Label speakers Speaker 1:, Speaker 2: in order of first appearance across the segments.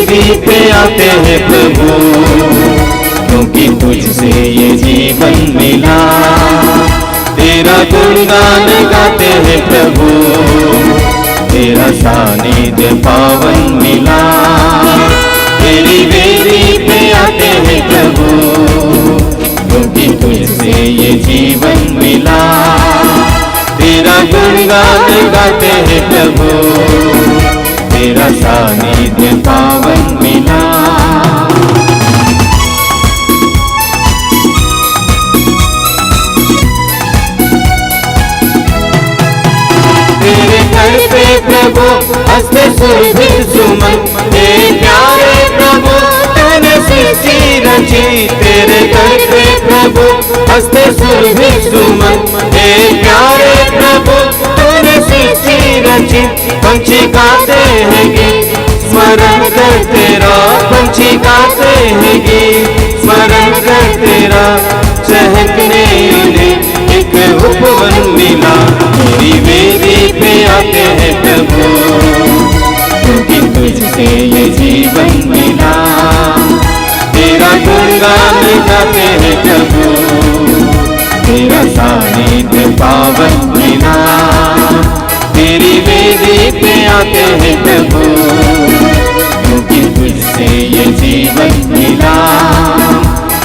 Speaker 1: वेदी पे आते हैं प्रभु, क्योंकि तुझसे ये जीवन मिला। तेरा गुणगान गाते हैं प्रभु, तेरा सानिध्य पावन मिला। तेरी वेदी पे आते हैं प्रभु, क्योंकि तुझसे ये जीवन मिला। तेरा गुणगान गाते हैं प्रभु, तेरा सानिध्य पावन मिला। तेरे घर पे प्रभु हंसते सुरभित सुमन, हे प्यारे प्रभु तूने सृष्टि रची। तेरे घर पे प्रभु हंसते सुरभित सुमन, हे प्यारे प्रभु तूने सृष्टि रची। पंछी गाते हैं गीत स्मरण कर तेरा, पंछी गाते हैं गीत स्मरण कर तेरा। चहकने उन्हें एक उपवन मिला। तेरी वेदी पे आते हैं प्रभु, क्योंकि तुझसे ये जीवन मिला। तेरा गुणगान गाते हैं प्रभु, तेरा सानिध्य पावन मिला। तेरी वेदी पे आते हैं प्रभु, क्योंकि तुझसे ये जीवन मिला।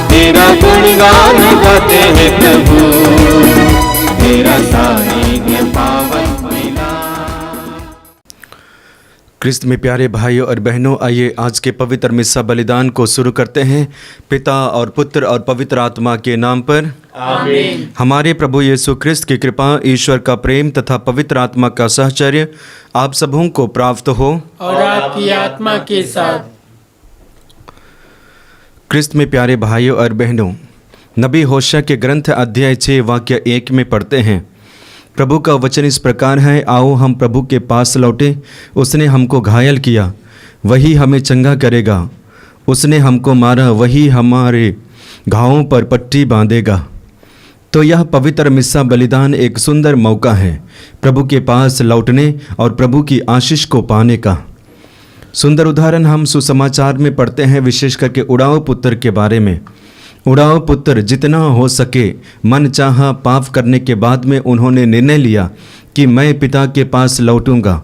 Speaker 1: तेरा गुणगान गाते हैं प्रभु, तेरा सानिध्य पावन मिला।
Speaker 2: क्रिस्त में प्यारे भाइयों और बहनों, आइए आज के पवित्र मिस्सा बलिदान को शुरू करते हैं। पिता और पुत्र और पवित्र आत्मा के नाम पर
Speaker 3: आमीन।
Speaker 2: हमारे प्रभु यीशु क्रिस्त की कृपा, ईश्वर का प्रेम तथा पवित्र आत्मा का सहचर्य आप सबों को प्राप्त हो
Speaker 3: और आपकी आत्मा के साथ।
Speaker 2: क्रिस्त में प्यारे भाइयों और बहनों, नबी होशा के ग्रंथ अध्याय 6 वाक्य 1 में पढ़ते हैं, प्रभु का वचन इस प्रकार है, आओ हम प्रभु के पास लौटे। उसने हमको घायल किया, वही हमें चंगा करेगा। उसने हमको मारा, वही हमारे घावों पर पट्टी बांधेगा। तो यह पवित्र मिस्सा बलिदान एक सुंदर मौका है प्रभु के पास लौटने और प्रभु की आशीष को पाने का। सुंदर उदाहरण हम सुसमाचार में पढ़ते हैं, विशेष करके उड़ाऊ पुत्र के बारे में। उड़ाऊ पुत्र जितना हो सके मन चाहा पाप करने के बाद में उन्होंने निर्णय लिया कि मैं पिता के पास लौटूंगा,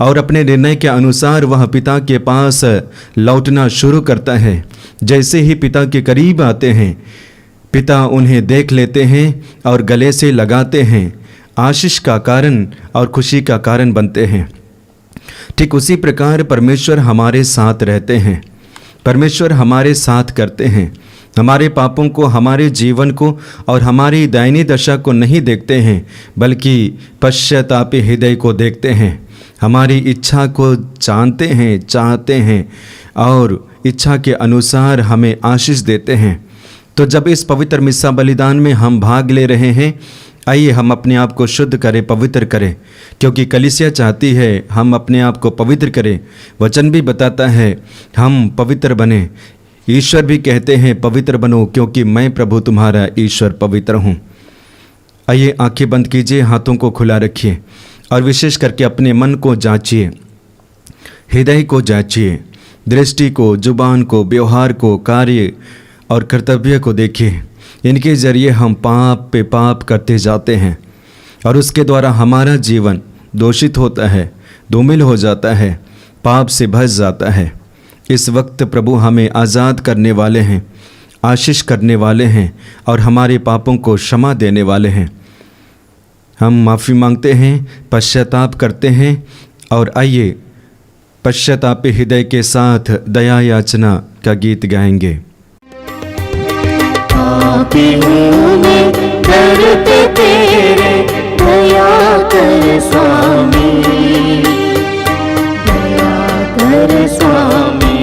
Speaker 2: और अपने निर्णय के अनुसार वह पिता के पास लौटना शुरू करता है। जैसे ही पिता के करीब आते हैं, पिता उन्हें देख लेते हैं और गले से लगाते हैं, आशीष का कारण और खुशी का कारण बनते हैं। ठीक उसी प्रकार परमेश्वर हमारे साथ रहते हैं, परमेश्वर हमारे साथ करते हैं। हमारे पापों को, हमारे जीवन को और हमारी दाहिनी दशा को नहीं देखते हैं, बल्कि पश्चातापी हृदय को देखते हैं। हमारी इच्छा को जानते हैं, चाहते हैं और इच्छा के अनुसार हमें आशीष देते हैं। तो जब इस पवित्र मिस्सा बलिदान में हम भाग ले रहे हैं, आइए हम अपने आप को शुद्ध करें, पवित्र करें, क्योंकि कलीसिया चाहती है हम अपने आप को पवित्र करें। वचन भी बताता है हम पवित्र बने। ईश्वर भी कहते हैं पवित्र बनो, क्योंकि मैं प्रभु तुम्हारा ईश्वर पवित्र हूँ। आइए आंखें बंद कीजिए, हाथों को खुला रखिए और विशेष करके अपने मन को जांचिए, हृदय को जांचिए, दृष्टि को, जुबान को, व्यवहार को, कार्य और कर्तव्य को देखिए। इनके जरिए हम पाप पे पाप करते जाते हैं और उसके द्वारा हमारा जीवन दूषित होता है, धूमिल हो जाता है, पाप से भस जाता है। इस वक्त प्रभु हमें आज़ाद करने वाले हैं, आशीष करने वाले हैं और हमारे पापों को क्षमा देने वाले हैं। हम माफ़ी मांगते हैं, पश्चाताप करते हैं और आइए पश्चातापी हृदय के साथ दया याचना का गीत गाएंगे।
Speaker 4: पापी हूँ मैं, दर पे तेरे दया कर स्वामी, दया कर स्वामी।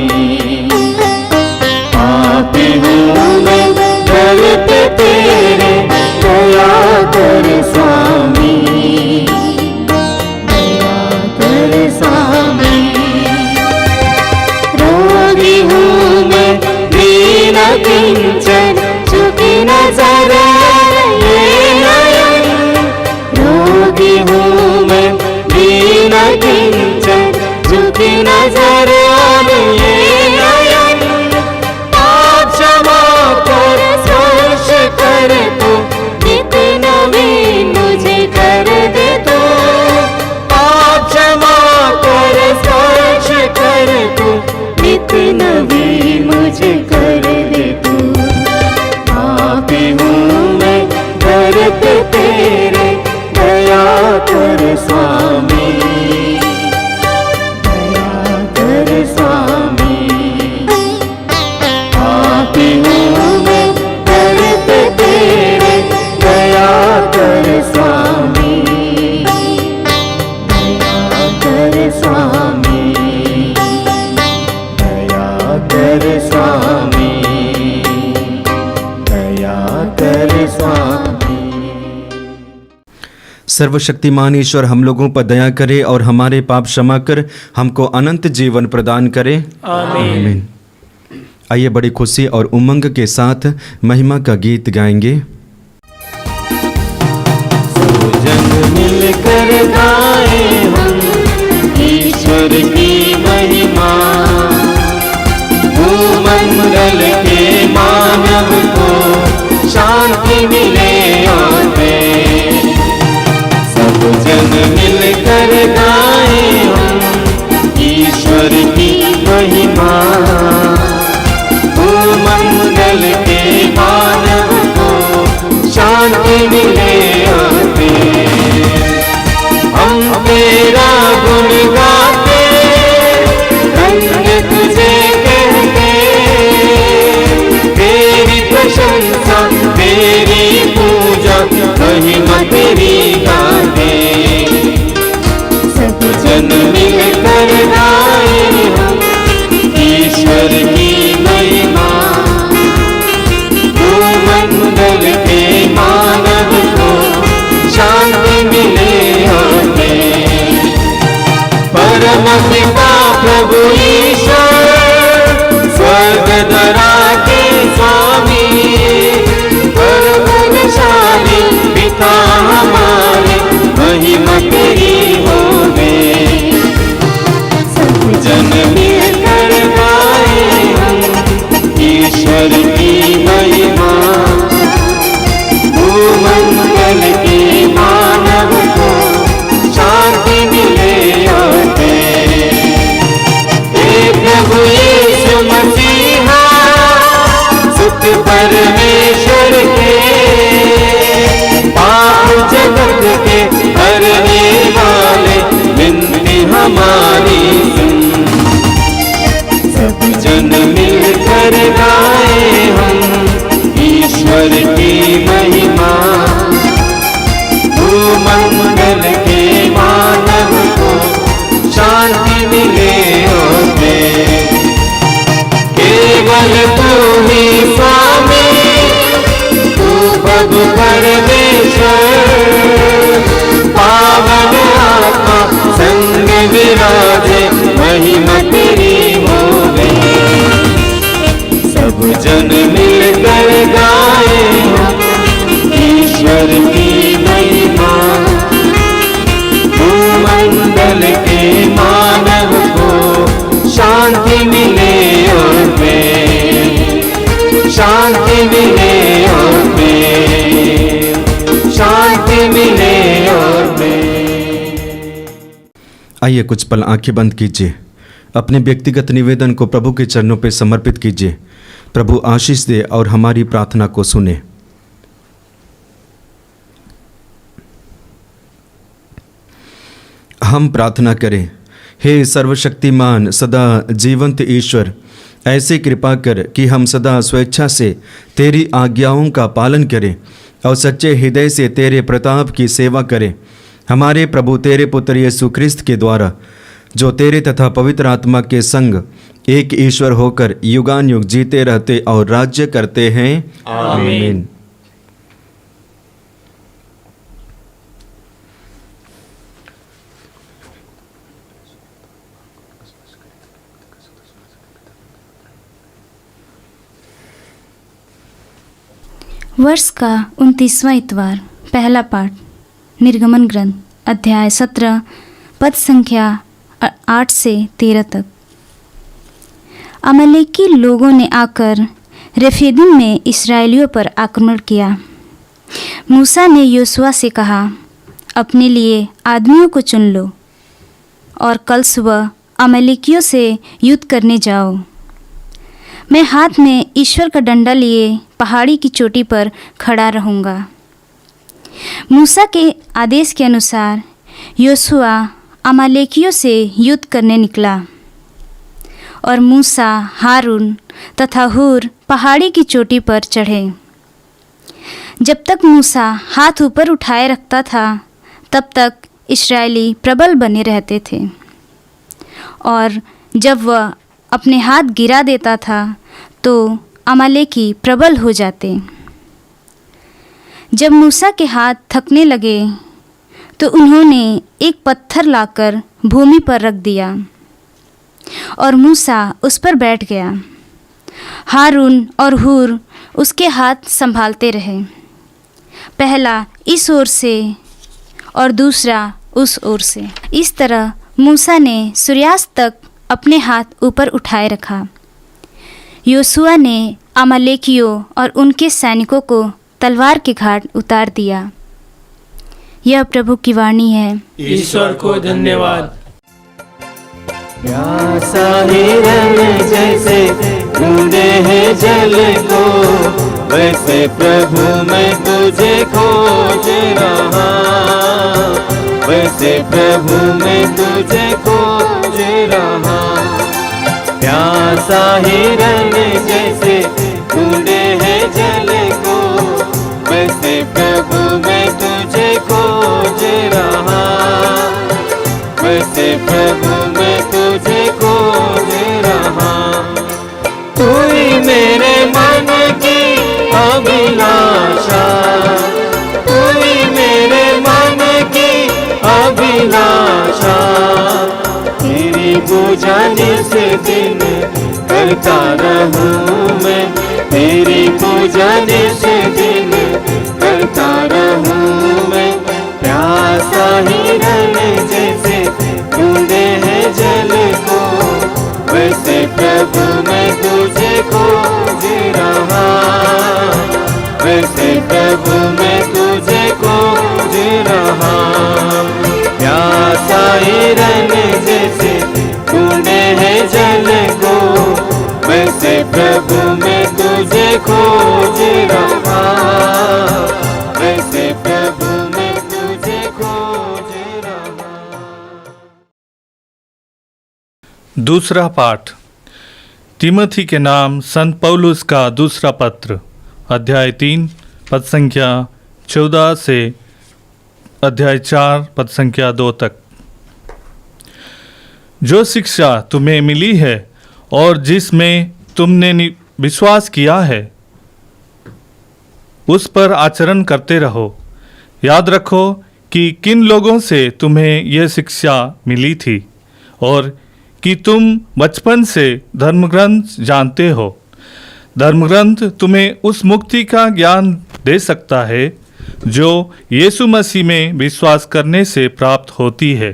Speaker 4: पापी हूँ मैं, दर पे तेरे दया कर स्वामी, दया कर स्वामी। रोगी हूँ मैं, दीन किंचन नजर ये नयन, रोगी हूँ
Speaker 2: सर्वशक्तिमान ईश्वर हम लोगों पर दया करे और हमारे पाप क्षमा कर हमको अनंत जीवन प्रदान करे।
Speaker 3: आमीन।
Speaker 2: आइए बड़ी खुशी और उमंग के साथ महिमा का गीत गाएंगे।
Speaker 1: जन मिलकर गाए हम ईश्वर की महिमा, भूमंडल के मानव को शांति मिले आमेन। सब जन मिलकर गाए हम ईश्वर की महिमा, भूमंडल के मानव को शांति मिले आमेन। हम तेरा गुण गाते, धन्य तुझे कहते, तेरी प्रशंसा तेरी पूजा महिमा तेरी गाते। सब जन मिलकर गाए हम ईश्वर की महिमा, भूमंडल के मानव को शांति मिले आमेन। परम पिता प्रभु ईश्वर, स्वर्ग धरा के स्वामी, परमशाली पिता हमारे, महिमा तेरी होवे। सब जन मिलकर गाए हम ईश्वर की महिमा, भूमंडल के मानव को शांति मिले आमेन। हे प्रभु यीशु मसीहा, सुत परमेश्वर के, पाप जगत के हरने वाले, विनती हमारी सुन। सब जन मिलकर गाए हम ईश्वर की महिमा, भूमंडल के मानव को शांति मिले आमेन। केवल तू ही स्वामी, तू प्रभु परमेश्वर, पावन आत्मा संग विराजे, महिमा तेरी होवे। सब जन मिलकर गाए हम ईश्वर की महिमा, भूमंडल के मानव को शांति मिले आमेन। शांति मिले आमेन। शांति मिले आमेन।
Speaker 2: आइए कुछ पल आंखें बंद कीजिए, अपने व्यक्तिगत निवेदन को प्रभु के चरणों पर समर्पित कीजिए। प्रभु आशीष दे और हमारी प्रार्थना को सुने। हम प्रार्थना करें। हे सर्वशक्तिमान सदा जीवंत ईश्वर, ऐसी कृपा कर कि हम सदा स्वेच्छा से तेरी आज्ञाओं का पालन करें और सच्चे हृदय से तेरे प्रताप की सेवा करें। हमारे प्रभु तेरे पुत्र यीशु ख्रिस्त के द्वारा, जो तेरे तथा पवित्र आत्मा के संग एक ईश्वर होकर युगान युग जीते रहते और राज्य करते हैं। आमीन।
Speaker 5: वर्ष का 29वां इतवार। पहला पाठ निर्गमन ग्रंथ अध्याय 17 पद संख्या 8 से 13 तक। अमलेकी लोगों ने आकर रेफीदीम में इस्राएलियों पर आक्रमण किया। मूसा ने योशुआ से कहा, अपने लिए आदमियों को चुन लो और कल सुबह अमलेकियों से युद्ध करने जाओ। मैं हाथ में ईश्वर का डंडा लिए पहाड़ी की चोटी पर खड़ा रहूँगा। मूसा के आदेश के अनुसार योशुआ अमालेकियों से युद्ध करने निकला और मूसा, हारून तथा हूर पहाड़ी की चोटी पर चढ़े। जब तक मूसा हाथ ऊपर उठाए रखता था, तब तक इस्राएली प्रबल बने रहते थे, और जब वह अपने हाथ गिरा देता था तो अमालेकी प्रबल हो जाते। जब मूसा के हाथ थकने लगे तो उन्होंने एक पत्थर लाकर भूमि पर रख दिया और मूसा उस पर बैठ गया। हारून और हूर उसके हाथ संभालते रहे, पहला इस ओर से और दूसरा उस ओर से। इस तरह मूसा ने सूर्यास्त तक अपने हाथ ऊपर उठाए रखा। योशुआ ने अमालेकियों और उनके सैनिकों को तलवार के घाट उतार दिया। यह प्रभु की वाणी है।
Speaker 3: ईश्वर को धन्यवाद।
Speaker 1: प्यासा हिरन जैसे ढूंढे है जल को, वैसे प्रभु मैं तुझे खोज रहा, वैसे प्रभु मैं तुझे खोज रहा। प्यासा हिरन जैसे ढूंढे है जल को, वैसे प्रभु मैं तुझे खोज रहा, वैसे प्रभु मैं तुझे खोज रहा। तू ही मेरे मन की अभिलाषा, तू ही मेरे मन की अभिलाषा। तेरी पूजा निस दिन करता रहूं मैं, तेरी पूजा निस दिन करता रहूं मैं। प्यासा हिरन जैसे ढूंढे है जल को, वैसे प्रभु मैं तुझे खोज रहा, वैसे प्रभु मैं तुझे खोज रहा। प्यासा हिरन जैसे ढूंढे है जल को, वैसे प्रभु मैं तुझे खोज रहा, वैसे प्रभु मैं तुझे खोज रहा।
Speaker 6: दूसरा पाठ तिमोथी के नाम संत पौलुस का दूसरा पत्र, अध्याय 3 पद संख्या 14 से अध्याय 4 पद संख्या 2 तक। जो शिक्षा तुम्हें मिली है और जिसमें तुमने विश्वास किया है, उस पर आचरण करते रहो। याद रखो कि किन लोगों से तुम्हें यह शिक्षा मिली थी और कि तुम बचपन से धर्मग्रंथ जानते हो। धर्मग्रंथ तुम्हें उस मुक्ति का ज्ञान दे सकता है जो यीशु मसीह में विश्वास करने से प्राप्त होती है।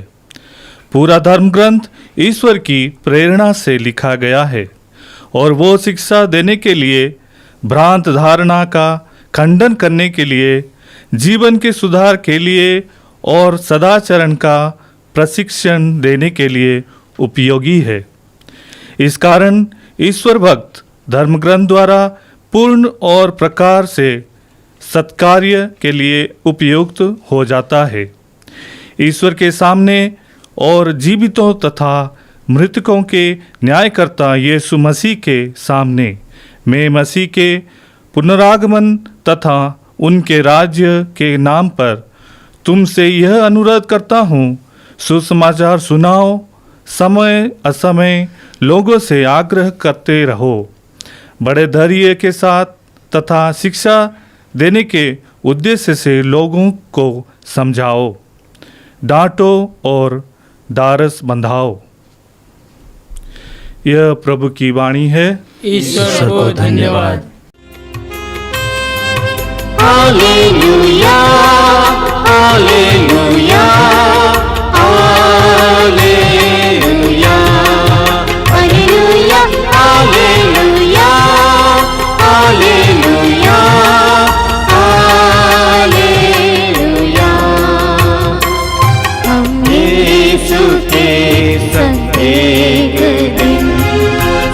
Speaker 6: पूरा धर्मग्रंथ ईश्वर की प्रेरणा से लिखा गया है और वो शिक्षा देने के लिए, भ्रांत धारणा का खंडन करने के लिए, जीवन के सुधार के लिए और सदाचरण का प्रशिक्षण देने के लिए उपयोगी है। इस कारण ईश्वर भक्त धर्मग्रंथ द्वारा पूर्ण और प्रकार से सत्कार्य के लिए उपयुक्त हो जाता है। ईश्वर के सामने और जीवितों तथा मृतकों के न्यायकर्ता यीशु मसीह के सामने मैं मसीह के पुनरागमन तथा उनके राज्य के नाम पर तुमसे यह अनुरोध करता हूँ, सुसमाचार सुनाओ, समय असमय लोगों से आग्रह करते रहो, बड़े धैर्य के साथ तथा शिक्षा देने के उद्देश्य से लोगों को समझाओ, डांटो और डारस बंधाओ। यह प्रभु की वाणी है।
Speaker 3: ईश्वर को धन्यवाद।
Speaker 1: Hallelujah, hallelujah, hallelujah,
Speaker 4: hallelujah,
Speaker 1: hallelujah, hallelujah, hallelujah.
Speaker 4: हम
Speaker 1: यीशु के संग एक दिन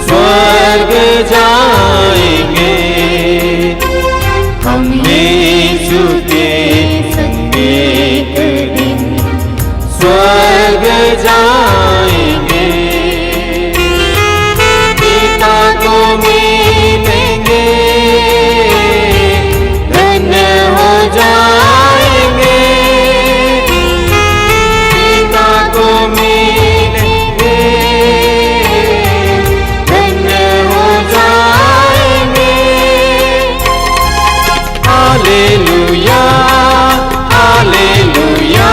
Speaker 1: स्वर्ग जाएंगे, हम यीशु के संग एक दिन स्वर्ग जाएंगे। पिता को मिलेंगे, धन्य हो जाएंगे। पिता को मिलेंगे, धन्य हो जाएंगे। हालेलुया, हालेलुया,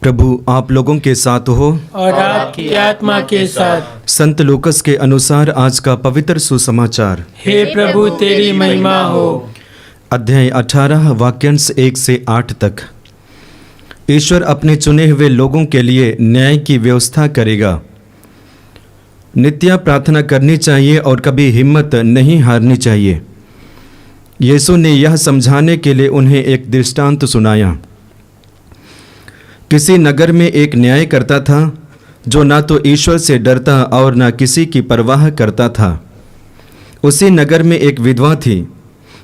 Speaker 2: प्रभु आप लोगों के साथ हो।
Speaker 3: और आपकी आत्मा के साथ।
Speaker 2: संत लूकस के अनुसार आज का पवित्र सुसमाचार।
Speaker 3: हे प्रभु तेरी महिमा हो।
Speaker 2: अध्याय 18 वाक्यांश 1 से 8 तक। ईश्वर अपने चुने हुए लोगों के लिए न्याय की व्यवस्था करेगा। नित्य प्रार्थना करनी चाहिए और कभी हिम्मत नहीं हारनी चाहिए। यीशु ने यह समझाने के लिए उन्हें एक दृष्टांत सुनाया। किसी नगर में एक न्याय करता था जो ना तो ईश्वर से डरता और ना किसी की परवाह करता था। उसी नगर में एक विधवा थी।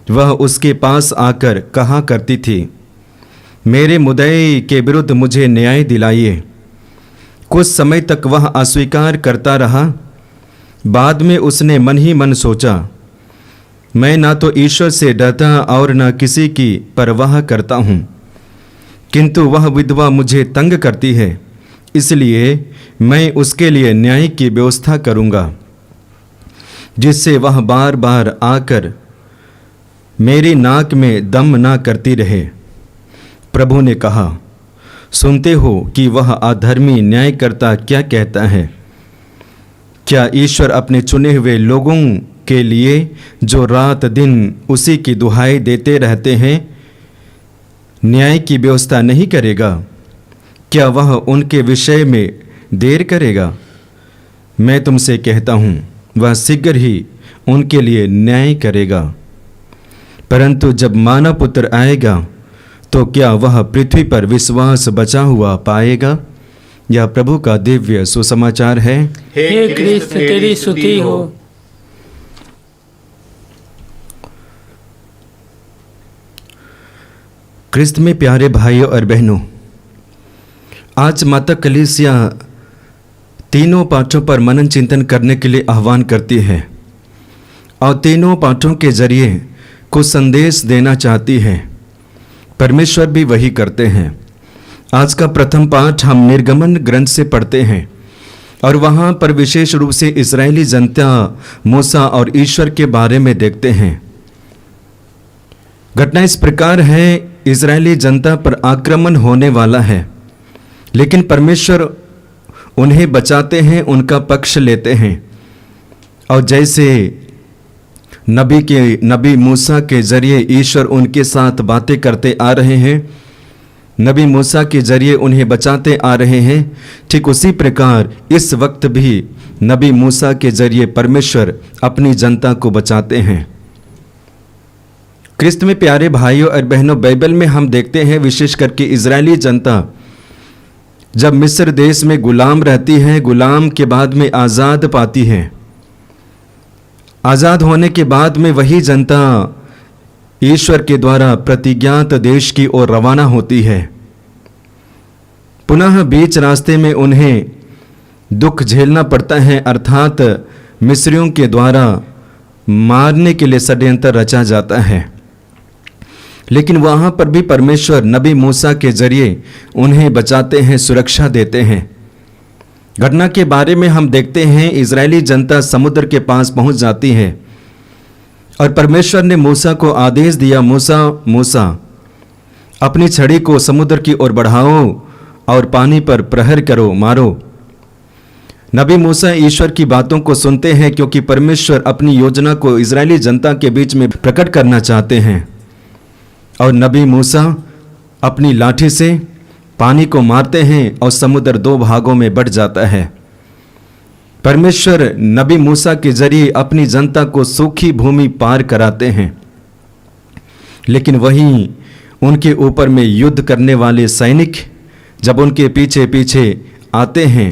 Speaker 2: वह उसके पास आकर कहा करती थी, मेरे मुद्दई के विरुद्ध मुझे न्याय दिलाइए। कुछ समय तक वह अस्वीकार करता रहा। बाद में उसने मन ही मन सोचा, मैं ना तो ईश्वर से डरता और ना किसी की परवाह करता हूँ, किंतु वह विधवा मुझे तंग करती है, इसलिए मैं उसके लिए न्याय की व्यवस्था करूँगा, जिससे वह बार बार आकर मेरी नाक में दम ना करती रहे। प्रभु ने कहा, सुनते हो कि वह अधर्मी न्यायकर्ता क्या कहता है। क्या ईश्वर अपने चुने हुए लोगों के लिए जो रात दिन उसी की दुहाई देते रहते हैं न्याय की व्यवस्था नहीं करेगा? क्या वह उनके विषय में देर करेगा? मैं तुमसे कहता हूँ, वह शीघ्र ही उनके लिए न्याय करेगा। परंतु जब मानव पुत्र आएगा तो क्या वह पृथ्वी पर विश्वास बचा हुआ पाएगा? यह प्रभु का दिव्य सुसमाचार है।
Speaker 3: हे क्रिस्त तेरी स्तुति हो।
Speaker 2: क्रिस्त में प्यारे भाइयों और बहनों, आज माता कलीसिया तीनों पाठों पर मनन चिंतन करने के लिए आह्वान करती है और तीनों पाठों के जरिए कुछ संदेश देना चाहती है। परमेश्वर भी वही करते हैं। आज का प्रथम पाठ हम निर्गमन ग्रंथ से पढ़ते हैं और वहाँ पर विशेष रूप से इजरायली जनता मूसा और ईश्वर के बारे में देखते हैं। घटना इस प्रकार है, इजरायली जनता पर आक्रमण होने वाला है, लेकिन परमेश्वर उन्हें बचाते हैं, उनका पक्ष लेते हैं। और जैसे नबी मूसा के जरिए ईश्वर उनके साथ बातें करते आ रहे हैं, नबी मूसा के जरिए उन्हें बचाते आ रहे हैं, ठीक उसी प्रकार इस वक्त भी नबी मूसा के जरिए परमेश्वर अपनी जनता को बचाते हैं। क्रिस्त में प्यारे भाइयों और बहनों, बाइबल में हम देखते हैं विशेष करके इजरायली जनता जब मिस्र देश में गुलाम रहती है, गुलाम के बाद में आज़ाद पाती है। आज़ाद होने के बाद में वही जनता ईश्वर के द्वारा प्रतिज्ञात देश की ओर रवाना होती है। पुनः बीच रास्ते में उन्हें दुख झेलना पड़ता है, अर्थात मिस्रियों के द्वारा मारने के लिए षड्यंत्र रचा जाता है। लेकिन वहाँ पर भी परमेश्वर नबी मूसा के जरिए उन्हें बचाते हैं, सुरक्षा देते हैं। घटना के बारे में हम देखते हैं, इजरायली जनता समुद्र के पास पहुंच जाती है और परमेश्वर ने मूसा को आदेश दिया, मूसा मूसा अपनी छड़ी को समुद्र की ओर बढ़ाओ और पानी पर प्रहार करो, मारो। नबी मूसा ईश्वर की बातों को सुनते हैं क्योंकि परमेश्वर अपनी योजना को इजरायली जनता के बीच में प्रकट करना चाहते हैं। और नबी मूसा अपनी लाठी से पानी को मारते हैं और समुद्र दो भागों में बंट जाता है। परमेश्वर नबी मूसा के जरिए अपनी जनता को सूखी भूमि पार कराते हैं, लेकिन वहीं उनके ऊपर में युद्ध करने वाले सैनिक जब उनके पीछे पीछे आते हैं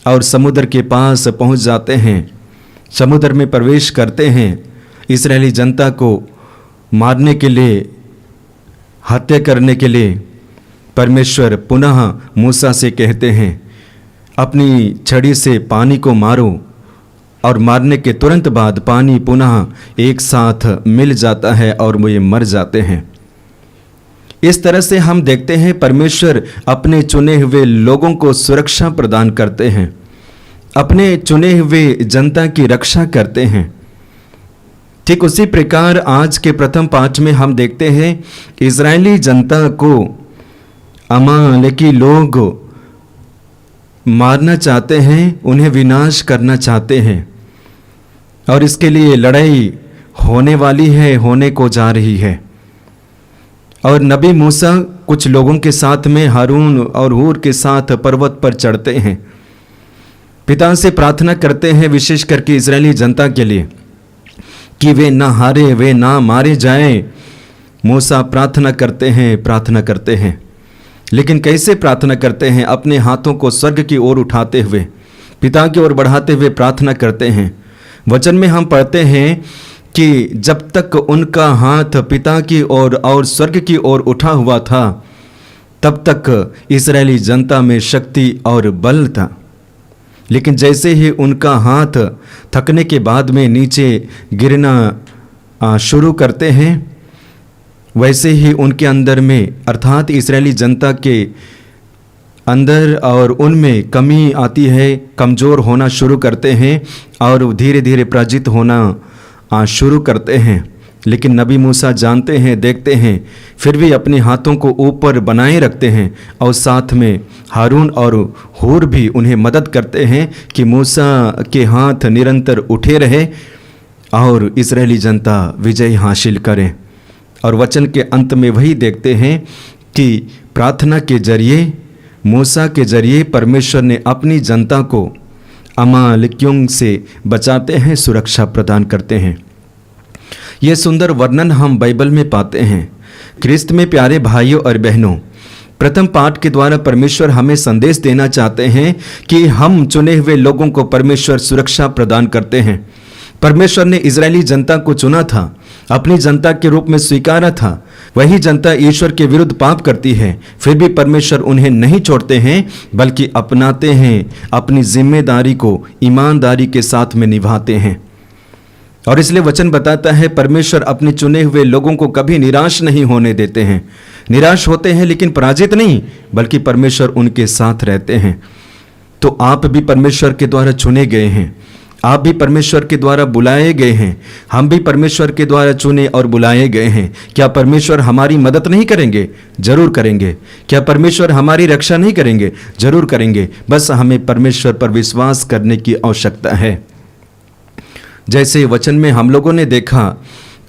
Speaker 2: और समुद्र के पास पहुंच जाते हैं, समुद्र में प्रवेश करते हैं, इस्राएली जनता को मारने के लिए, हत्या करने के लिए परमेश्वर पुनः मूसा से कहते हैं, अपनी छड़ी से पानी को मारो। और मारने के तुरंत बाद पानी पुनः एक साथ मिल जाता है और वो ये मर जाते हैं। इस तरह से हम देखते हैं परमेश्वर अपने चुने हुए लोगों को सुरक्षा प्रदान करते हैं, अपने चुने हुए जनता की रक्षा करते हैं। ठीक उसी प्रकार आज के प्रथम पाठ में हम देखते हैं इजरायली जनता को अमालेकी लोग मारना चाहते हैं, उन्हें विनाश करना चाहते हैं, और इसके लिए लड़ाई होने वाली है, होने को जा रही है। और नबी मूसा कुछ लोगों के साथ में हारून और हूर के साथ पर्वत पर चढ़ते हैं, पिता से प्रार्थना करते हैं, विशेष करके इजरायली जनता के लिए कि वे ना हारे, वे ना मारे जाएं। मूसा प्रार्थना करते हैं, लेकिन कैसे प्रार्थना करते हैं? अपने हाथों को स्वर्ग की ओर उठाते हुए, पिता की ओर बढ़ाते हुए प्रार्थना करते हैं। वचन में हम पढ़ते हैं कि जब तक उनका हाथ पिता की ओर और स्वर्ग की ओर उठा हुआ था, तब तक इस्राएली जनता में शक्ति और बल था। लेकिन जैसे ही उनका हाथ थकने के बाद में नीचे गिरना शुरू करते हैं, वैसे ही उनके अंदर में, अर्थात इस्राएली जनता के अंदर और उनमें कमी आती है, कमज़ोर होना शुरू करते हैं और धीरे धीरे पराजित होना शुरू करते हैं। लेकिन नबी मूसा जानते हैं, देखते हैं, फिर भी अपने हाथों को ऊपर बनाए रखते हैं, और साथ में हारून और हूर भी उन्हें मदद करते हैं कि मूसा के हाथ निरंतर उठे रहे और इस्राएली जनता विजय हासिल करें। और वचन के अंत में वही देखते हैं कि प्रार्थना के जरिए, मूसा के जरिए परमेश्वर ने अपनी जनता को अमालेकियों से बचाते हैं, सुरक्षा प्रदान करते हैं। ये सुंदर वर्णन हम बाइबल में पाते हैं। ख्रिस्त में प्यारे भाइयों और बहनों, प्रथम पाठ के द्वारा परमेश्वर हमें संदेश देना चाहते हैं कि हम चुने हुए लोगों को परमेश्वर सुरक्षा प्रदान करते हैं। परमेश्वर ने इजरायली जनता को चुना था, अपनी जनता के रूप में स्वीकारा था। वही जनता ईश्वर के विरुद्ध पाप करती है, फिर भी परमेश्वर उन्हें नहीं छोड़ते हैं, बल्कि अपनाते हैं, अपनी जिम्मेदारी को ईमानदारी के साथ में निभाते हैं। और इसलिए वचन बताता है परमेश्वर अपने चुने हुए लोगों को कभी निराश नहीं होने देते हैं। निराश होते हैं लेकिन पराजित नहीं, बल्कि परमेश्वर उनके साथ रहते हैं। तो आप भी परमेश्वर के द्वारा चुने गए हैं, आप भी परमेश्वर के द्वारा बुलाए गए हैं, हम भी परमेश्वर के द्वारा चुने और बुलाए गए हैं। क्या परमेश्वर हमारी मदद नहीं करेंगे? जरूर करेंगे। क्या परमेश्वर हमारी रक्षा नहीं करेंगे? जरूर करेंगे। बस हमें परमेश्वर पर विश्वास करने की आवश्यकता है। जैसे वचन में हम लोगों ने देखा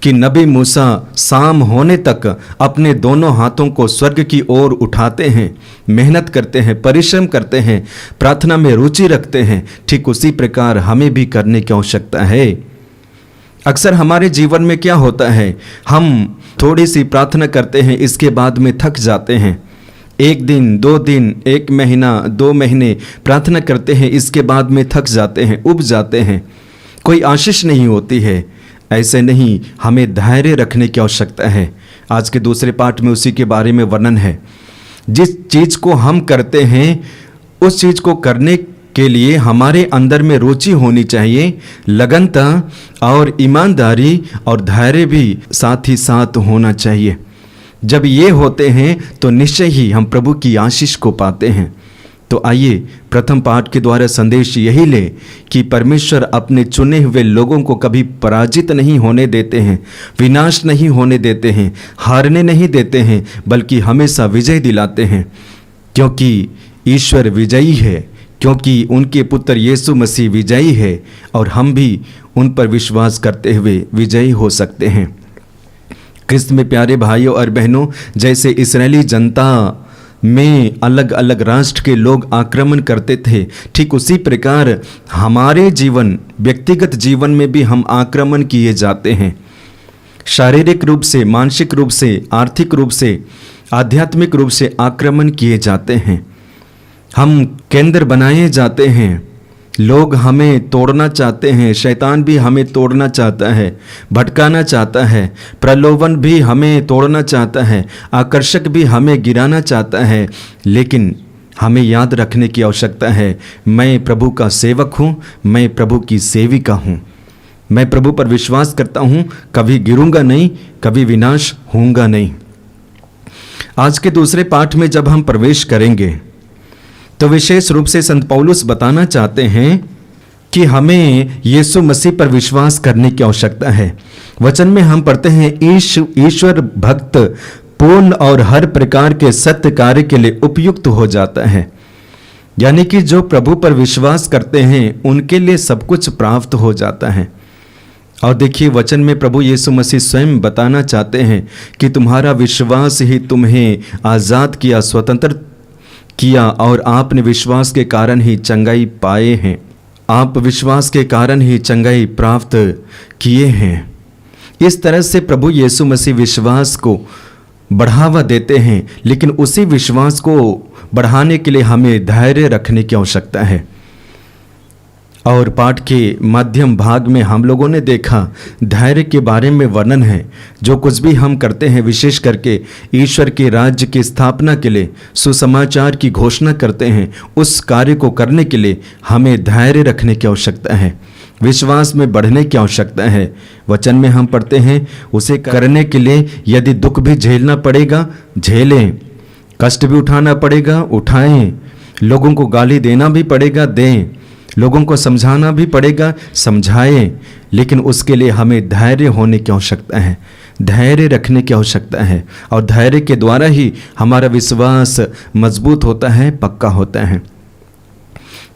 Speaker 2: कि नबी मूसा शाम होने तक अपने दोनों हाथों को स्वर्ग की ओर उठाते हैं, मेहनत करते हैं, परिश्रम करते हैं, प्रार्थना में रुचि रखते हैं। ठीक उसी प्रकार हमें भी करने की आवश्यकता है। अक्सर हमारे जीवन में क्या होता है, हम थोड़ी सी प्रार्थना करते हैं, इसके बाद में थक जाते हैं। 1 दिन, 2 दिन, 1 महीना, 2 महीने प्रार्थना करते हैं, इसके बाद में थक जाते हैं, उब जाते हैं, कोई आशीष नहीं होती है। ऐसे नहीं, हमें धैर्य रखने की आवश्यकता है। आज के दूसरे पाठ में उसी के बारे में वर्णन है। जिस चीज़ को हम करते हैं, उस चीज़ को करने के लिए हमारे अंदर में रुचि होनी चाहिए, लगनता और ईमानदारी और धैर्य भी साथ ही साथ होना चाहिए। जब ये होते हैं तो निश्चय ही हम प्रभु की आशीष को पाते हैं। तो आइए प्रथम पाठ के द्वारा संदेश यही ले कि परमेश्वर अपने चुने हुए लोगों को कभी पराजित नहीं होने देते हैं, विनाश नहीं होने देते हैं, हारने नहीं देते हैं, बल्कि हमेशा विजय दिलाते हैं। क्योंकि ईश्वर विजयी है, क्योंकि उनके पुत्र यीशु मसीह विजयी है, और हम भी उन पर विश्वास करते हुए विजयी हो सकते हैं। ख्रिस्त में प्यारे भाइयों और बहनों, जैसे इस्राएली जनता में अलग अलग राष्ट्र के लोग आक्रमण करते थे, ठीक उसी प्रकार हमारे जीवन, व्यक्तिगत जीवन में भी हम आक्रमण किए जाते हैं। शारीरिक रूप से, मानसिक रूप से, आर्थिक रूप से, आध्यात्मिक रूप से आक्रमण किए जाते हैं। हम केंद्र बनाए जाते हैं। लोग हमें तोड़ना चाहते हैं, शैतान भी हमें तोड़ना चाहता है, भटकाना चाहता है, प्रलोभन भी हमें तोड़ना चाहता है, आकर्षक भी हमें गिराना चाहता है। लेकिन हमें याद रखने की आवश्यकता है, मैं प्रभु का सेवक हूँ, मैं प्रभु की सेविका हूँ। मैं प्रभु पर विश्वास करता हूँ, कभी गिरूंगा नहीं, कभी विनाश होऊंगा नहीं। आज के दूसरे पाठ में जब हम प्रवेश करेंगे तो विशेष रूप से संत पौलुस बताना चाहते हैं कि हमें यीशु मसीह पर विश्वास करने की आवश्यकता है। वचन में हम पढ़ते हैं, ईश्वर भक्त पूर्ण और हर प्रकार के सत्य कार्य के लिए उपयुक्त हो जाता है। यानी कि जो प्रभु पर विश्वास करते हैं उनके लिए सब कुछ प्राप्त हो जाता है। और देखिए वचन में प्रभु यीशु मसीह स्वयं बताना चाहते हैं कि तुम्हारा विश्वास ही तुम्हें आज़ाद किया, स्वतंत्र किया, और आपने विश्वास के कारण ही चंगाई पाए हैं। आप विश्वास के कारण ही चंगाई प्राप्त किए हैं। इस तरह से प्रभु यीशु मसीह विश्वास को बढ़ावा देते हैं, लेकिन उसी विश्वास को बढ़ाने के लिए हमें धैर्य रखने की आवश्यकता है। और पाठ के मध्यम भाग में हम लोगों ने देखा धैर्य के बारे में वर्णन है। जो कुछ भी हम करते हैं, विशेष करके ईश्वर के राज्य की स्थापना के लिए, सुसमाचार की घोषणा करते हैं, उस कार्य को करने के लिए हमें धैर्य रखने की आवश्यकता है, विश्वास में बढ़ने की आवश्यकता है। वचन में हम पढ़ते हैं उसे करने के लिए यदि दुख भी झेलना पड़ेगा झेलें, कष्ट भी उठाना पड़ेगा उठाएं, लोगों को गाली देना भी पड़ेगा दें, लोगों को समझाना भी पड़ेगा समझाएं, लेकिन उसके लिए हमें धैर्य होने की आवश्यकता है, धैर्य रखने की आवश्यकता है। और धैर्य के द्वारा ही हमारा विश्वास मजबूत होता है, पक्का होता है।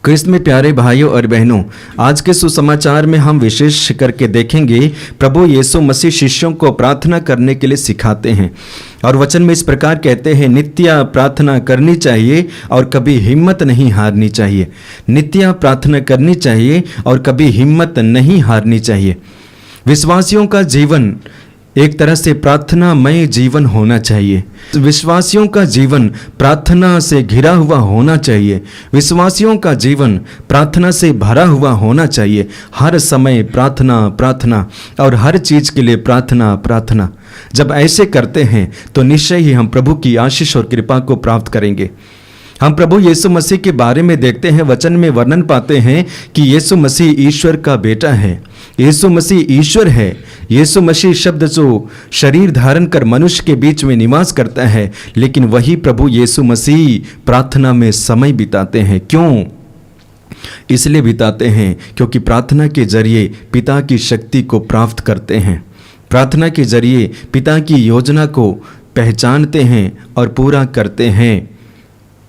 Speaker 2: क्रिस्त में प्यारे भाइयों और बहनों, आज के सुसमाचार में हम विशेष करके देखेंगे प्रभु यीशु मसीह शिष्यों को प्रार्थना करने के लिए सिखाते हैं। और वचन में इस प्रकार कहते हैं, नित्य प्रार्थना करनी चाहिए और कभी हिम्मत नहीं हारनी चाहिए। नित्य प्रार्थना करनी चाहिए और कभी हिम्मत नहीं हारनी चाहिए। विश्वासियों का जीवन एक तरह से प्रार्थनामय जीवन होना चाहिए। विश्वासियों का जीवन प्रार्थना से घिरा हुआ होना चाहिए। विश्वासियों का जीवन प्रार्थना से भरा हुआ होना चाहिए। हर समय प्रार्थना प्रार्थना और हर चीज़ के लिए प्रार्थना प्रार्थना। जब ऐसे करते हैं तो निश्चय ही हम प्रभु की आशीष और कृपा को प्राप्त करेंगे। हम प्रभु यीशु मसीह के बारे में देखते हैं, वचन में वर्णन पाते हैं कि यीशु मसीह ईश्वर का बेटा है, यीशु मसीह ईश्वर है। यीशु मसीह शब्द जो शरीर धारण कर मनुष्य के बीच में निवास करता है, लेकिन वही प्रभु यीशु मसीह प्रार्थना में समय बिताते हैं। क्यों? इसलिए बिताते हैं क्योंकि प्रार्थना के जरिए पिता की शक्ति को प्राप्त करते हैं। प्रार्थना के जरिए पिता की योजना को पहचानते हैं और पूरा करते हैं।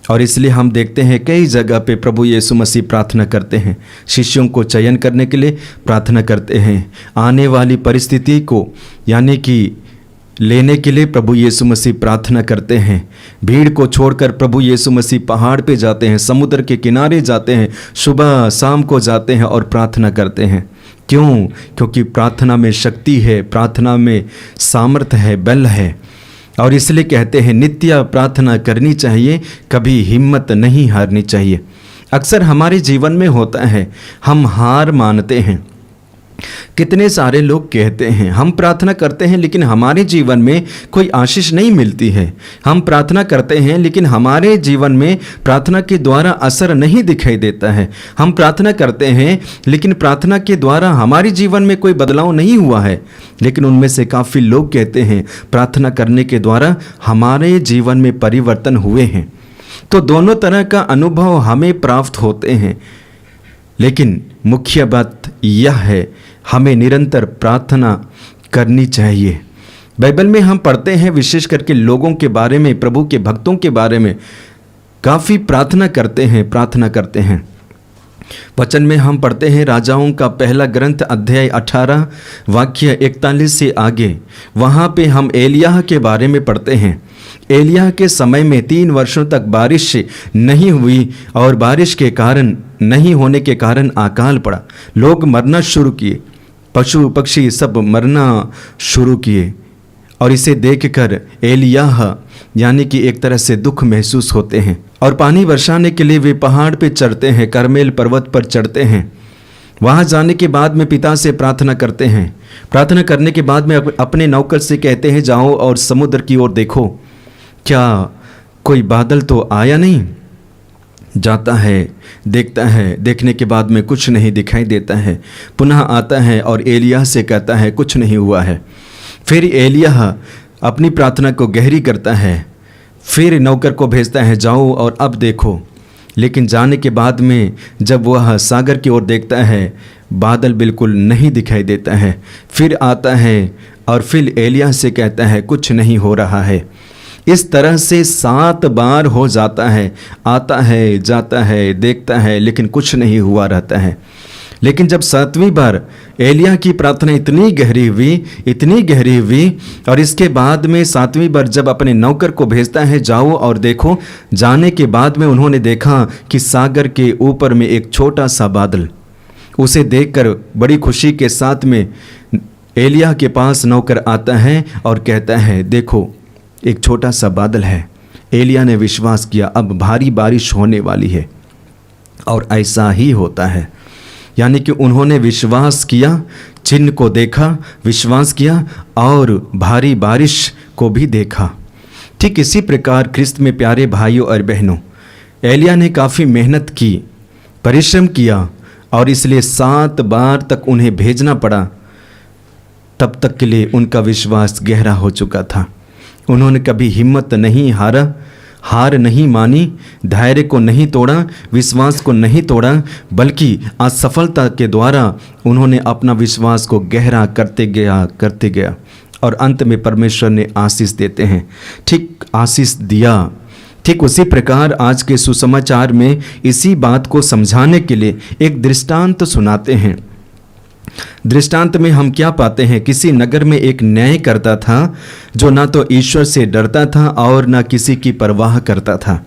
Speaker 2: और इसलिए हम देखते हैं कई जगह पे प्रभु यीशु मसीह प्रार्थना करते हैं, शिष्यों को चयन करने के लिए प्रार्थना करते हैं, आने वाली परिस्थिति को यानी कि लेने के लिए प्रभु यीशु मसीह प्रार्थना करते हैं। भीड़ को छोड़कर प्रभु यीशु मसीह पहाड़ पे जाते हैं, समुद्र के किनारे जाते हैं, सुबह शाम को जाते हैं और प्रार्थना करते हैं। क्यों? क्योंकि प्रार्थना में शक्ति है, प्रार्थना में सामर्थ्य है, बल है। और इसलिए कहते हैं नित्य प्रार्थना करनी चाहिए, कभी हिम्मत नहीं हारनी चाहिए। अक्सर हमारे जीवन में होता है, हम हार मानते हैं। कितने सारे लोग कहते हैं हम प्रार्थना करते हैं लेकिन हमारे जीवन में कोई आशीष नहीं मिलती है। हम प्रार्थना करते हैं लेकिन हमारे जीवन में प्रार्थना के द्वारा असर नहीं दिखाई देता है। हम प्रार्थना करते हैं लेकिन प्रार्थना के द्वारा हमारे जीवन में कोई बदलाव नहीं हुआ है। लेकिन उनमें से काफ़ी लोग कहते हैं प्रार्थना करने के द्वारा हमारे जीवन में परिवर्तन हुए हैं। तो दोनों तरह का अनुभव हमें प्राप्त होते हैं, लेकिन मुख्य बात यह है हमें निरंतर प्रार्थना करनी चाहिए। बाइबल में हम पढ़ते हैं विशेष करके लोगों के बारे में, प्रभु के भक्तों के बारे में काफ़ी प्रार्थना करते हैं। वचन में हम पढ़ते हैं राजाओं का पहला ग्रंथ अध्याय 18 वाक्य 41 से आगे। वहाँ पे हम एलिय्याह के बारे में पढ़ते हैं। एलिय्याह के समय में 3 वर्षों तक बारिश नहीं हुई और बारिश के कारण नहीं होने के कारण अकाल पड़ा। लोग मरना शुरू किए, पशु पक्षी सब मरना शुरू किए। और इसे देखकर एलिय्याह यानी कि एक तरह से दुख महसूस होते हैं और पानी बरसाने के लिए वे पहाड़ पे चढ़ते हैं, करमेल पर्वत पर चढ़ते हैं। वहाँ जाने के बाद में पिता से प्रार्थना करते हैं। प्रार्थना करने के बाद में अपने नौकर से कहते हैं जाओ और समुद्र की ओर देखो, क्या कोई बादल तो आया नहीं? जाता है, देखता है, देखने के बाद में कुछ नहीं दिखाई देता है। पुनः आता है और एलिय्याह से कहता है कुछ नहीं हुआ है। फिर एलिय्याह अपनी प्रार्थना को गहरी करता है, फिर नौकर को भेजता है जाओ और अब देखो। लेकिन जाने के बाद में जब वह सागर की ओर देखता है बादल बिल्कुल नहीं दिखाई देता है। फिर आता है और फिर एलिय्याह से कहता है कुछ नहीं हो रहा है। इस तरह से 7 बार हो जाता है, आता है, जाता है, देखता है, लेकिन कुछ नहीं हुआ रहता है। लेकिन जब 7वीं बार एलिय्याह की प्रार्थना इतनी गहरी हुई और इसके बाद में 7वीं बार जब अपने नौकर को भेजता है, जाओ और देखो। जाने के बाद में उन्होंने देखा कि सागर के ऊपर में एक छोटा सा बादल। उसे देखकर बड़ी खुशी के साथ में एलिय्याह के पास नौकर आता है और कहता है, देखो एक छोटा सा बादल है। एलिय्याह ने विश्वास किया, अब भारी बारिश होने वाली है। और ऐसा ही होता है, यानी कि उन्होंने विश्वास किया, चिन्ह को देखा, विश्वास किया और भारी बारिश को भी देखा। ठीक इसी प्रकार ख्रिस्त में प्यारे भाइयों और बहनों, एलिय्याह ने काफ़ी मेहनत की, परिश्रम किया और इसलिए 7 बार तक उन्हें भेजना पड़ा। तब तक के लिए उनका विश्वास गहरा हो चुका था। उन्होंने कभी हिम्मत नहीं हारा, हार नहीं मानी, धैर्य को नहीं तोड़ा, विश्वास को नहीं तोड़ा, बल्कि असफलता के द्वारा उन्होंने अपना विश्वास को गहरा करते गया और अंत में परमेश्वर ने आशीष देते हैं। ठीक आशीष दिया। ठीक उसी प्रकार आज के सुसमाचार में इसी बात को समझाने के लिए एक दृष्टांत सुनाते हैं। दृष्टांत में हम क्या पाते हैं? किसी नगर में एक न्यायकर्ता था जो ना तो ईश्वर से डरता था और ना किसी की परवाह करता था।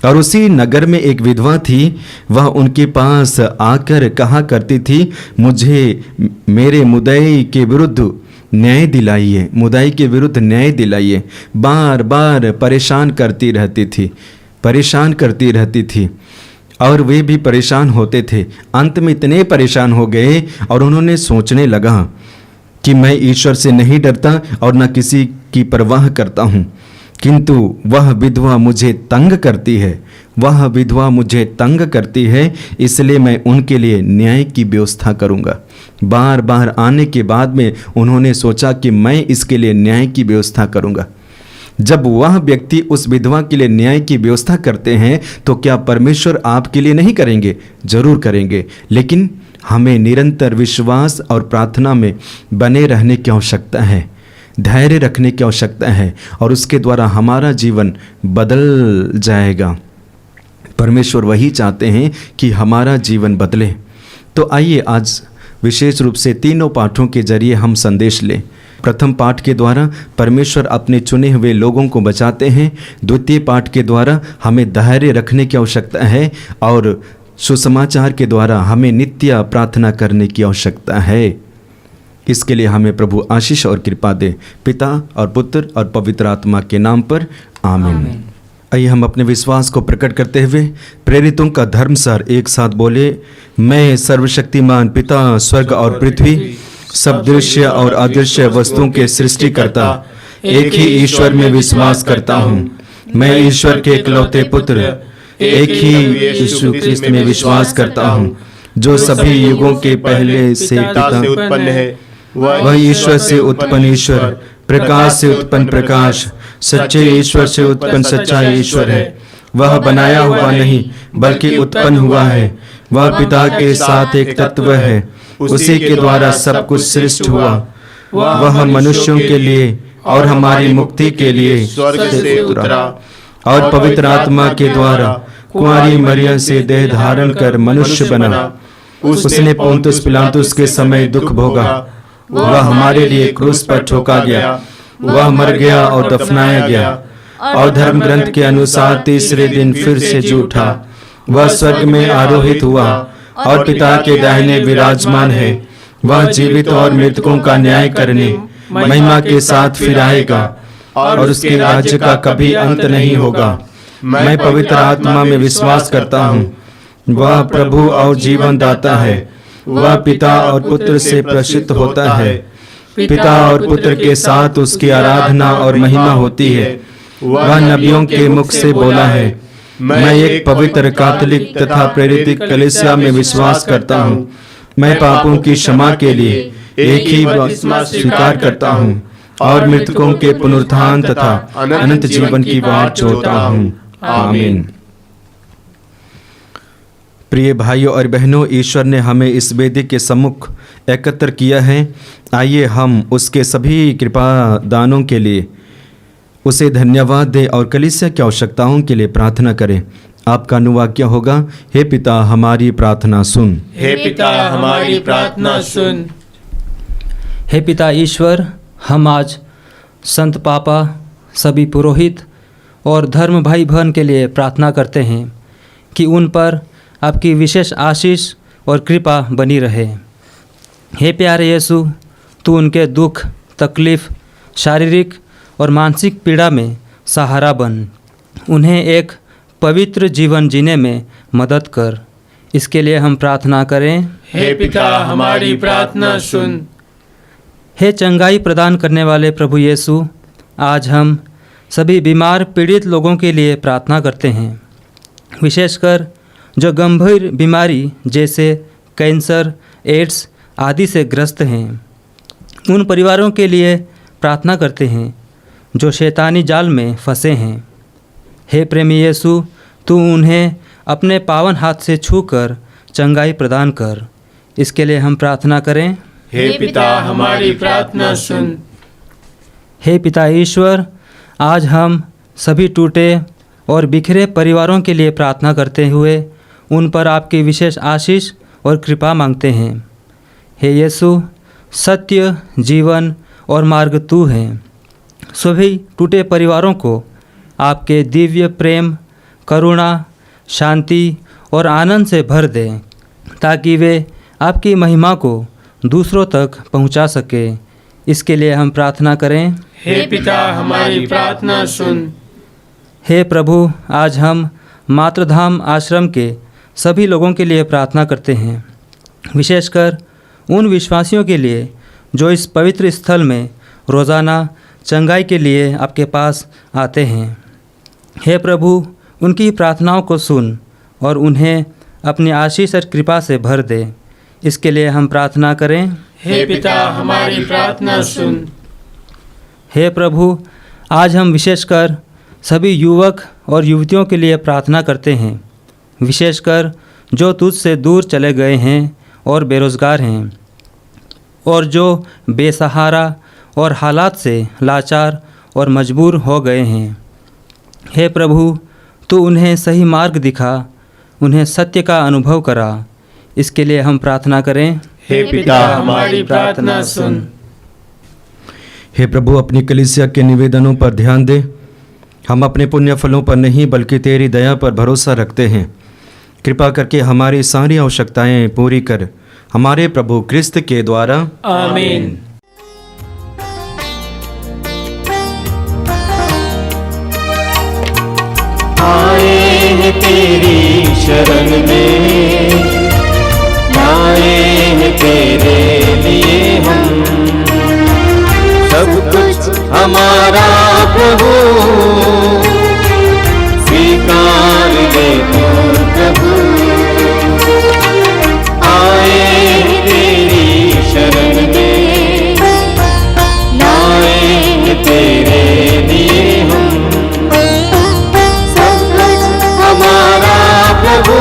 Speaker 2: और उसी नगर में एक विधवा थी। वह उनके पास आकर कहा करती थी, मुझे मेरे मुद्दई के विरुद्ध न्याय दिलाइए, मुद्दई के विरुद्ध न्याय दिलाइए। बार बार परेशान करती रहती थी और वे भी परेशान होते थे। अंत में इतने परेशान हो गए और उन्होंने सोचने लगा कि मैं ईश्वर से नहीं डरता और न किसी की परवाह करता हूँ, किंतु वह विधवा मुझे तंग करती है, इसलिए मैं उनके लिए न्याय की व्यवस्था करूँगा। बार बार आने के बाद में उन्होंने सोचा कि मैं इसके लिए न्याय की व्यवस्था करूँगा। जब वह व्यक्ति उस विधवा के लिए न्याय की व्यवस्था करते हैं तो क्या परमेश्वर आपके लिए नहीं करेंगे? जरूर करेंगे, लेकिन हमें निरंतर विश्वास और प्रार्थना में बने रहने की आवश्यकता है, धैर्य रखने की आवश्यकता है और उसके द्वारा हमारा जीवन बदल जाएगा। परमेश्वर वही चाहते हैं कि हमारा जीवन बदले। तो आइए आज विशेष रूप से तीनों पाठों के जरिए हम संदेश लें। प्रथम पाठ के द्वारा परमेश्वर अपने चुने हुए लोगों को बचाते हैं। द्वितीय पाठ के द्वारा हमें धैर्य रखने की आवश्यकता है और सुसमाचार के द्वारा हमें नित्य प्रार्थना करने की आवश्यकता है। इसके लिए हमें प्रभु आशीष और कृपा दे, पिता और पुत्र और पवित्र आत्मा के नाम पर आमीन। आइए हम अपने विश्वास को प्रकट करते हुए प्रेरितों का धर्मसार एक साथ बोले। मैं सर्वशक्तिमान पिता, स्वर्ग और पृथ्वी, सब दृश्य और अदृश्य वस्तुओं के सृष्टिकर्ता एक ही ईश्वर में विश्वास करता हूँ। मैं ईश्वर के इकलौते पुत्र एक ही यीशु ख्रिस्त में विश्वास करता हूँ, जो सभी युगों के पहले से पिता
Speaker 1: से उत्पन्न है।
Speaker 2: वह ईश्वर से उत्पन्न ईश्वर, प्रकाश से उत्पन्न प्रकाश, सच्चे ईश्वर से उत्पन्न सच्चा ईश्वर है। वह बनाया हुआ नहीं बल्कि उत्पन्न हुआ है। वह पिता के साथ एक तत्व है, उसी के द्वारा सब कुछ सृष्ट हुआ। वह मनुष्यों के लिए और हमारी मुक्ति के लिए
Speaker 1: स्वर्ग से उतरा
Speaker 2: और पवित्र आत्मा के द्वारा कुंवारी मरियम से देह धारण कर मनुष्य बना। उसने पोंतुस पिलातुस के समय दुख भोगा। वह हमारे लिए क्रूस पर ठोका गया। वह मर गया और दफनाया गया और धर्म ग्रंथ के अनुसार तीसरे दिन फिर से जी उठा। वह स्वर्ग में आरोहित हुआ और पिता के दाहिने विराजमान है। वह जीवित और मृतकों का न्याय करने महिमा के साथ फिर आएगा और उसके राज्य का कभी अंत नहीं होगा। मैं पवित्र आत्मा में विश्वास करता हूँ। वह प्रभु और जीवन दाता है। वह पिता और पुत्र से प्रसिद्ध होता है। पिता और पुत्र के साथ उसकी आराधना और महिमा होती है। वह नबियों के मुख से बोला है। मैं एक पवित्र कैथोलिक तथा प्रेरित कलीसिया में विश्वास करता हूँ। मैं पापों की क्षमा के लिए एक ही बपतिस्मा स्वीकार करता हूँ और मृतकों के पुनरुत्थान तथा अनंत जीवन की बाट जोहता हूँ। आमीन। प्रिय भाइयों और बहनों, ईश्वर ने हमें इस वेदी के सम्मुख एकत्र किया है। आइए हम उसके सभी कृपा दानों के लिए उसे धन्यवाद दें और कलीसिया की आवश्यकताओं के लिए प्रार्थना करें। आपका अनुवाक्य होगा, हे पिता हमारी प्रार्थना सुन।
Speaker 3: हे पिता हमारी प्रार्थना सुन।
Speaker 7: हे पिता ईश्वर, हम आज संत पापा, सभी पुरोहित और धर्म भाई बहन के लिए प्रार्थना करते हैं कि उन पर आपकी विशेष आशीष और कृपा बनी रहे। हे प्यारे यीशु, तू उनके दुख, तकलीफ़, शारीरिक और मानसिक पीड़ा में सहारा बन, उन्हें एक पवित्र जीवन जीने में मदद कर। इसके लिए हम प्रार्थना करें।
Speaker 3: हे पिता हमारी प्रार्थना सुन।
Speaker 7: हे चंगाई प्रदान करने वाले प्रभु यीशु, आज हम सभी बीमार पीड़ित लोगों के लिए प्रार्थना करते हैं, विशेषकर जो गंभीर बीमारी जैसे कैंसर, एड्स आदि से ग्रस्त हैं। उन परिवारों के लिए प्रार्थना करते हैं जो शैतानी जाल में फंसे हैं। हे प्रेमी यीशु, तू उन्हें अपने पावन हाथ से छूकर चंगाई प्रदान कर। इसके लिए हम प्रार्थना करें।
Speaker 3: हे पिता हमारी प्रार्थना सुन।
Speaker 7: हे पिता ईश्वर, आज हम सभी टूटे और बिखरे परिवारों के लिए प्रार्थना करते हुए उन पर आपकी विशेष आशीष और कृपा मांगते हैं। हे यीशु, सत्य, जीवन और मार्ग तू है। सभी टूटे परिवारों को आपके दिव्य प्रेम, करुणा, शांति और आनंद से भर दे, ताकि वे आपकी महिमा को दूसरों तक पहुंचा सके। इसके लिए हम प्रार्थना करें।
Speaker 3: हे पिता हमारी प्रार्थना सुन।
Speaker 7: हे प्रभु, आज हम मातृधाम आश्रम के सभी लोगों के लिए प्रार्थना करते हैं, विशेषकर उन विश्वासियों के लिए जो इस पवित्र स्थल में रोज़ाना चंगाई के लिए आपके पास आते हैं। हे प्रभु, उनकी प्रार्थनाओं को सुन और उन्हें अपनी आशीष और कृपा से भर दे। इसके लिए हम प्रार्थना करें।
Speaker 3: हे पिता हमारी प्रार्थना सुन।
Speaker 7: हे प्रभु, आज हम विशेषकर सभी युवक और युवतियों के लिए प्रार्थना करते हैं, विशेषकर जो तुझसे दूर चले गए हैं और बेरोज़गार हैं, और जो बेसहारा और हालात से लाचार और मजबूर हो गए हैं। हे प्रभु, तू उन्हें सही मार्ग दिखा, उन्हें सत्य का अनुभव करा। इसके लिए हम प्रार्थना करें।
Speaker 3: हे पिता हमारी प्रार्थना सुन।
Speaker 2: हे प्रभु, अपनी कलीसिया के निवेदनों पर ध्यान दे। हम अपने पुण्य फलों पर नहीं बल्कि तेरी दया पर भरोसा रखते हैं। कृपा करके हमारी सारी आवश्यकताएं पूरी कर, हमारे प्रभु क्रिस्त के द्वारा।
Speaker 3: आमीन।
Speaker 1: आए हैं तेरी शरण में, आए हैं तेरे लिए हम, सब कुछ हमारा प्रभु स्वीकार ले तो प्रभु। आए हैं तेरी शरण में, आए हैं तेरे लिए हम, सब कुछ हमारा प्रभु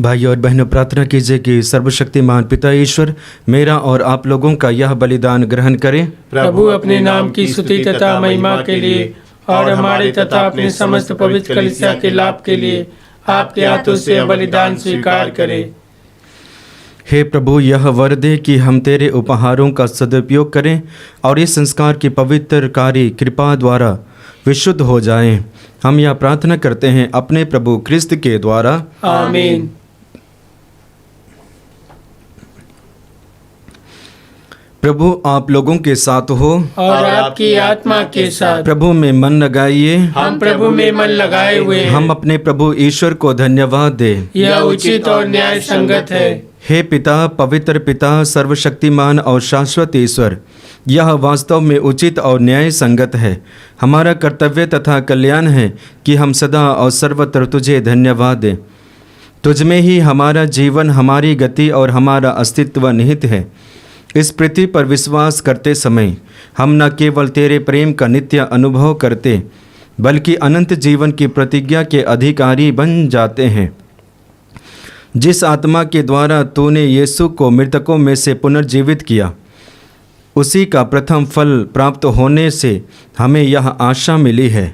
Speaker 2: भाइयों और बहनों, प्रार्थना कीजिए कि सर्वशक्तिमान पिता ईश्वर मेरा और आप लोगों का यह बलिदान ग्रहण करें।
Speaker 3: प्रभु अपने नाम की स्तुति तथा महिमा के लिए और हमारे तथा अपने समस्त पवित्र कलीसिया के लाभ के लिए आपके हाथों से यह बलिदान स्वीकार करें।
Speaker 2: हे प्रभु, यह वर दे कि हम तेरे उपहारों का सदुपयोग करें और इस संस्कार की पवित्र कार्य कृपा द्वारा विशुद्ध हो जाएं। हम यह प्रार्थना करते हैं अपने प्रभु क्रिस्त के द्वारा,
Speaker 3: आमीन।
Speaker 2: प्रभु आप लोगों के साथ हो
Speaker 3: और आपकी आत्मा के साथ।
Speaker 2: प्रभु में मन लगाइए।
Speaker 3: हम प्रभु में मन लगाए हुए हैं।
Speaker 2: हम अपने प्रभु ईश्वर को धन्यवाद दें।
Speaker 3: यह उचित और न्याय संगत है।
Speaker 2: हे पिता, पवित्र पिता, सर्वशक्तिमान और शाश्वत ईश्वर, यह वास्तव में उचित और न्याय संगत है। हमारा कर्तव्य तथा कल्याण है कि हम सदा और सर्वत्र तुझे धन्यवाद दें। तुझ में ही हमारा जीवन, हमारी गति और हमारा अस्तित्व निहित है। इस पृथ्वी पर विश्वास करते समय हम न केवल तेरे प्रेम का नित्य अनुभव करते बल्कि अनंत जीवन की प्रतिज्ञा के अधिकारी बन जाते हैं। जिस आत्मा के द्वारा तूने यीशु को मृतकों में से पुनर्जीवित किया, उसी का प्रथम फल प्राप्त होने से हमें यह आशा मिली है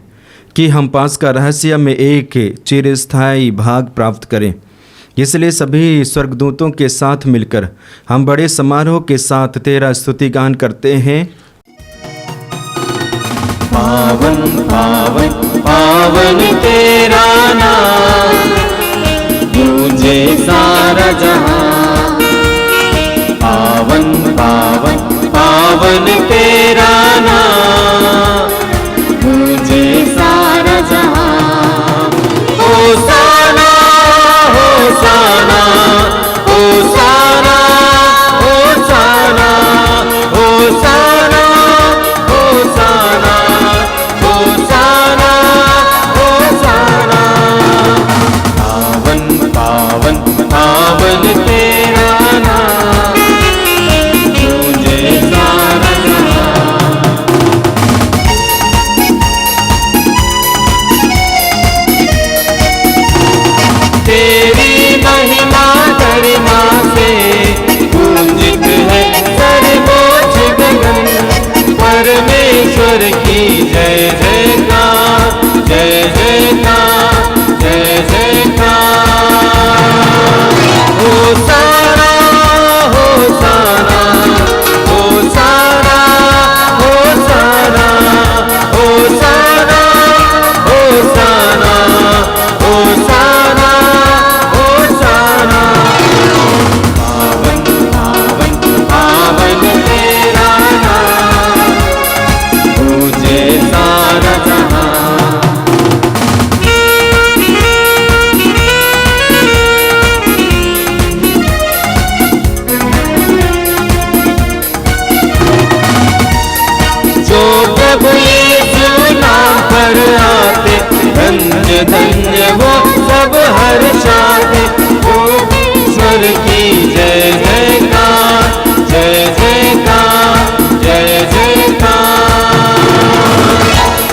Speaker 2: कि हम पास्का रहस्य में एक चिरस्थायी भाग प्राप्त करें। इसलिए सभी स्वर्गदूतों के साथ मिलकर हम बड़े समारोह के साथ तेरा स्तुतिगान करते हैं।
Speaker 1: पावन पावन पावन तेरा नाम, तुझे सारा जहां। पावन पावन पावन तेरा नाम, तुझे सारा जहां। होसाना होसाना होसाना होसाना होसाना होसाना होसाना होसाना। पावन पावन पावन तेरा नाम, तुझे सारा जहां। तेरी महिमा गरिमा से पूजित है सर्वोच्च गगन। परमेश्वर की जय जयकार, जय जयकार, जय जयकार। होसाना होसाना होसाना होसाना होसाना होसाना होसाना होसाना। पावन पावन पावन तेरा नाम, तुझे सारा जहां। जो प्रभु यीशु नाम पर आते, धन्य धन्य वो सब हर्षाते। ओ ईश्वर की जय जयकार, जय जयकार, जय जयकार।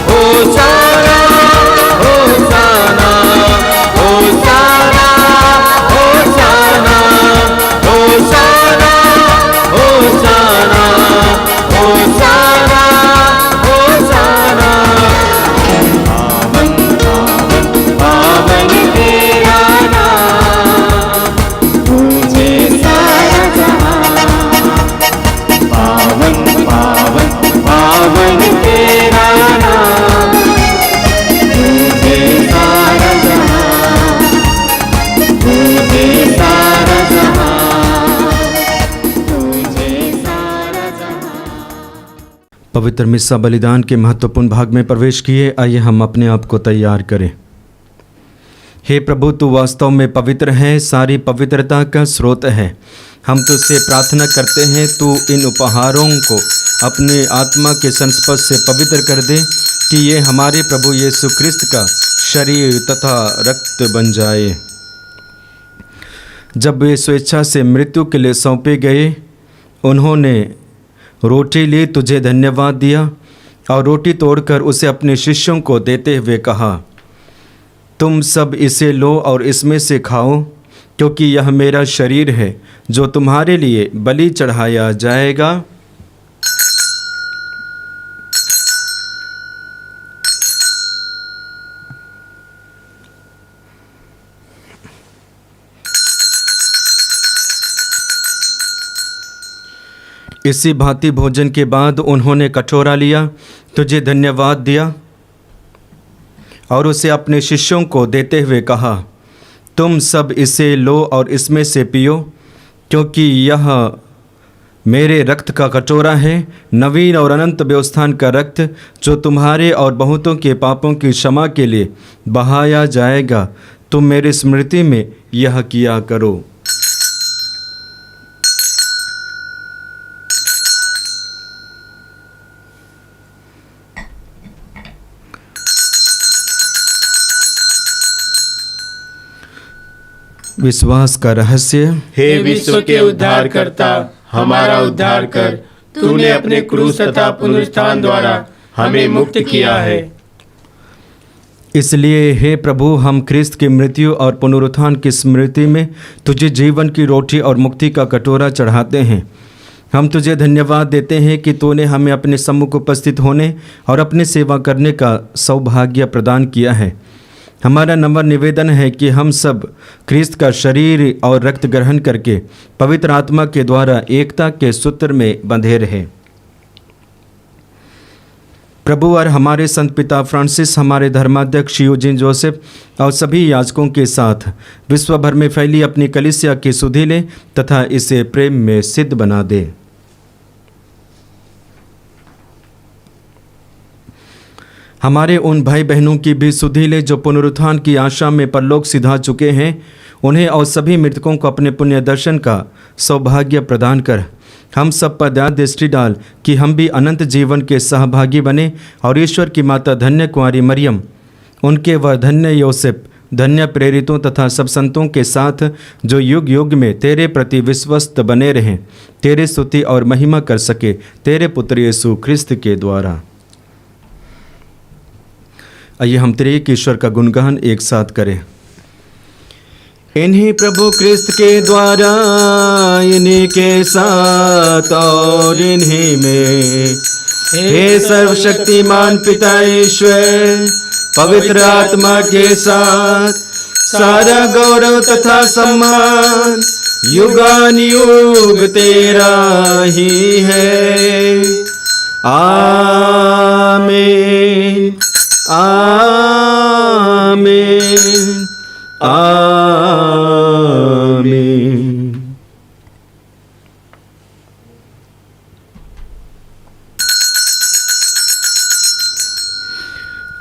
Speaker 1: होसाना होसाना होसाना होसाना होसाना होसाना होसाना होसाना। पावन पावन पावन तेरा नाम, तुझे सारा जहां। पावन पावन पावन तेरा नाम, तुझे सारा जहां, तुझे सारा जहां, तुझे सारा जहां।
Speaker 2: पवित्र मिस्सा बलिदान के महत्वपूर्ण भाग में प्रवेश किए। आइए हम अपने आप को तैयार करें। हे प्रभु, तू वास्तव में पवित्र है, सारी पवित्रता का स्रोत है। हम तुझसे प्रार्थना करते हैं, तू इन उपहारों को अपने आत्मा के संस्पर्श से पवित्र कर दे कि ये हमारे प्रभु यीशु क्रिस्त का शरीर तथा रक्त बन जाए। जब वे स्वेच्छा से मृत्यु के लिए सौंपे गए, उन्होंने रोटी ली, तुझे धन्यवाद दिया और रोटी तोड़कर उसे अपने शिष्यों को देते हुए कहा, तुम सब इसे लो और इसमें से खाओ, क्योंकि यह मेरा शरीर है जो तुम्हारे लिए बलि चढ़ाया जाएगा। इसी भांति भोजन के बाद उन्होंने कटोरा लिया, तुझे धन्यवाद दिया और उसे अपने शिष्यों को देते हुए कहा, तुम सब इसे लो और इसमें से पियो, क्योंकि यह मेरे रक्त का कटोरा है, नवीन और अनंत व्यवस्थान का रक्त, जो तुम्हारे और बहुतों के पापों की क्षमा के लिए बहाया जाएगा। तुम मेरी स्मृति में यह किया करो। विश्वास का रहस्य।
Speaker 3: हे विश्व के उद्धारकर्ता, हमारा उद्धार कर। तूने अपने क्रूस तथा पुनरुत्थान द्वारा हमें मुक्त किया है।
Speaker 2: इसलिए हे प्रभु, हम ख्रिस्त की मृत्यु और पुनरुत्थान की स्मृति में तुझे जीवन की रोटी और मुक्ति का कटोरा चढ़ाते हैं। हम तुझे धन्यवाद देते हैं कि तूने हमें अपने सम्मुख उपस्थित होने और अपनी सेवा करने का सौभाग्य प्रदान किया है। हमारा नम्र निवेदन है कि हम सब ख्रिस्त का शरीर और रक्त ग्रहण करके पवित्र आत्मा के द्वारा एकता के सूत्र में बंधे रहें। प्रभु और हमारे संत पिता फ्रांसिस, हमारे धर्माध्यक्ष यूजिन जोसेफ और सभी याजकों के साथ विश्व भर में फैली अपनी कलीसिया की सुधि ले तथा इसे प्रेम में सिद्ध बना दे। हमारे उन भाई बहनों की भी सुधि ले जो पुनरुत्थान की आशा में परलोक सिधा चुके हैं, उन्हें और सभी मृतकों को अपने पुण्य दर्शन का सौभाग्य प्रदान कर। हम सब पर दया दृष्टि डाल कि हम भी अनंत जीवन के सहभागी बने और ईश्वर की माता धन्य कुंवारी मरियम, उनके व धन्य योसेफ, धन्य प्रेरितों तथा सब संतों के साथ जो युग युग में तेरे प्रति विश्वस्त बने रहें, तेरे स्तुति और महिमा कर सके, तेरे पुत्र यीशु ख्रिस्त के द्वारा। आइए हम त्रिएक ईश्वर का गुणगान एक साथ करें। इन्हीं प्रभु ख्रिस्त के द्वारा, इन्हीं के साथ और इन्हीं में, हे सर्वशक्तिमान पिता ईश्वर, पवित्र आत्मा के साथ सारा गौरव तथा सम्मान युगानुयुग तेरा ही है। आमीन आमीन आमीन।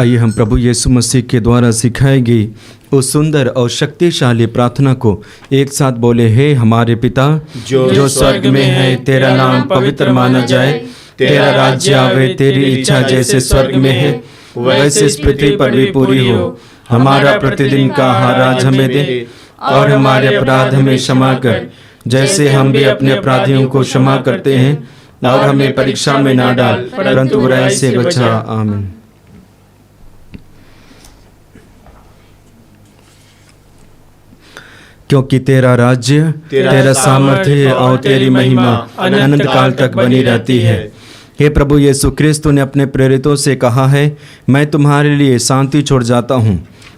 Speaker 2: आइए हम प्रभु यीशु मसीह के द्वारा सिखाई गई उस सुंदर और शक्तिशाली प्रार्थना को एक साथ बोले। हे हमारे पिता जो स्वर्ग में है, तेरा नाम पवित्र माना जाए, तेरा राज्य आवे, तेरी इच्छा जैसे स्वर्ग में है वैसे इस पृथ्वी पर भी पूरी हो। हमारा प्रतिदिन का आहार आज हमें दे और हमारे अपराध हमें क्षमा कर, जैसे हम भी अपने अपराधियों को क्षमा करते हैं, और हमें परीक्षा में ना डाल परंतु बुराई से बचा। आमीन। क्योंकि तेरा राज्य, तेरा सामर्थ्य और तेरी महिमा अनंत काल तक बनी रहती है। हे प्रभु यीशु क्रिस्त ने अपने प्रेरितों से कहा है, मैं तुम्हारे लिए शांति छोड़ जाता हूँ,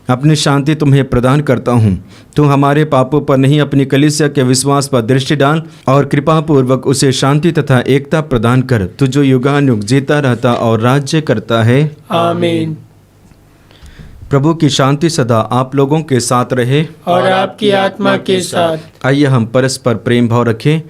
Speaker 2: अपनी शांति तुम्हें प्रदान करता हूँ। तू हमारे पापों पर नहीं, अपनी कलीसिया के विश्वास पर दृष्टि डाल और कृपा पूर्वक उसे शांति तथा एकता प्रदान कर, तू जो युगानुयुग जीता रहता और राज्य करता है।
Speaker 3: आमीन।
Speaker 2: प्रभु की शांति सदा आप लोगों के साथ रहे
Speaker 3: और आपकी आत्मा के साथ।
Speaker 2: आइए हम परस्पर प्रेम भाव रखें।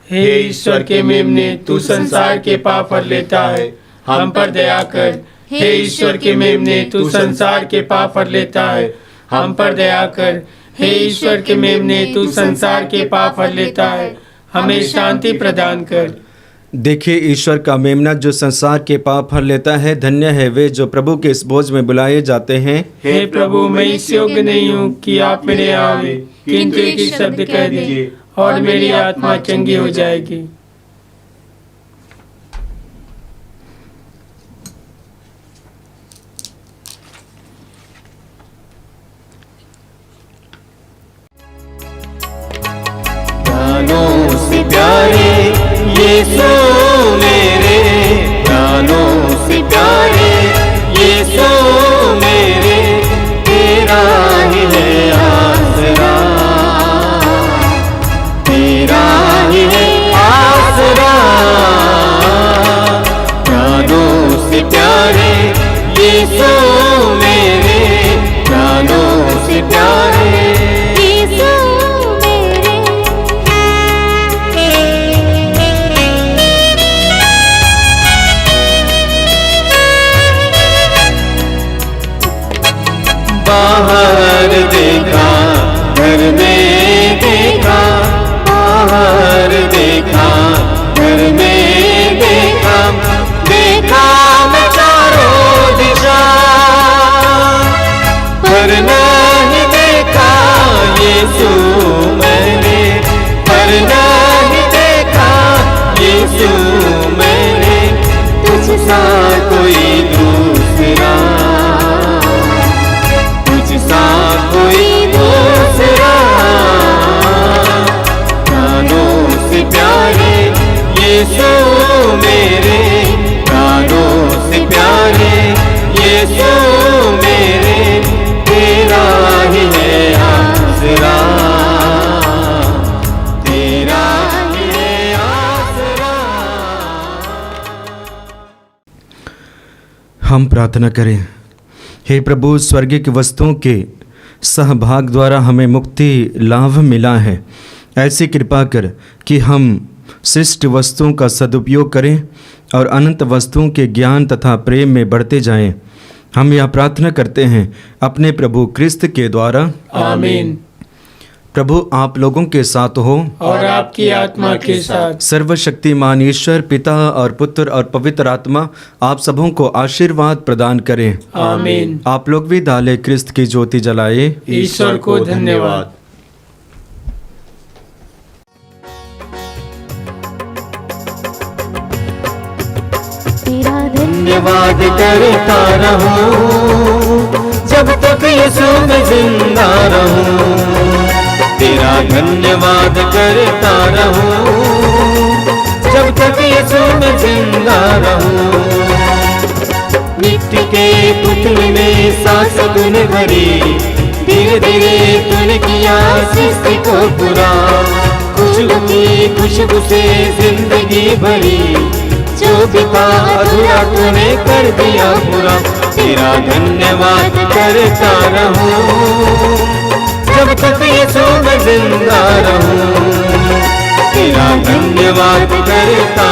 Speaker 3: हे ईश्वर के मेमने, तू संसार के पाप हर लेता है, हम पर दया कर। हे ईश्वर के मेमने, तू संसार के पाप हर लेता है, हम पर दया कर। हे ईश्वर के मेमने, तू संसार के पाप हर लेता है, हमें शांति प्रदान कर।
Speaker 2: देखिए ईश्वर का मेमना जो संसार के पाप हर लेता है। धन्य है वे जो प्रभु के इस भोज में बुलाए जाते हैं।
Speaker 3: हे प्रभु, मैं इस योग्य नहीं हूँ कि आप मेरे आवे, किंतु एक ही शब्द कह दीजिए और मेरी आत्मा चंगी हो जाएगी।
Speaker 2: हम प्रार्थना करें। हे प्रभु, स्वर्गिक वस्तुओं के सहभाग द्वारा हमें मुक्ति लाभ मिला है। ऐसी कृपा कर कि हम श्रेष्ठ वस्तुओं का सदुपयोग करें और अनंत वस्तुओं के ज्ञान तथा प्रेम में बढ़ते जाएं। हम यह प्रार्थना करते हैं अपने प्रभु क्रिस्त के द्वारा,
Speaker 3: आमीन।
Speaker 2: प्रभु आप लोगों के साथ हो
Speaker 3: और आपकी आत्मा के साथ।
Speaker 2: सर्वशक्तिमान ईश्वर पिता और पुत्र और पवित्र आत्मा आप सबों को आशीर्वाद प्रदान करें,
Speaker 3: आमीन।
Speaker 2: आप लोग भी डाले क्रिस्त की ज्योति जलाए।
Speaker 3: ईश्वर को धन्यवाद।
Speaker 4: तेरा
Speaker 1: धन्यवाद करता रहूं जब तक यीशु में जिंदा रहूं। तेरा धन्यवाद करता रहूं जब तक यीशु में जिंदा रहूं। मिट्टी के पुतले में सांस तूने भरी, धीरे धीरे तूने किया सृष्टि को पूरा। खुशबू की खुशबू से जिंदगी भरी, जो भी था अधूरा तूने कर दिया पूरा। तेरा धन्यवाद करता रहूं जब तक यीशु में जिंदा रहूं। तेरा धन्यवाद करता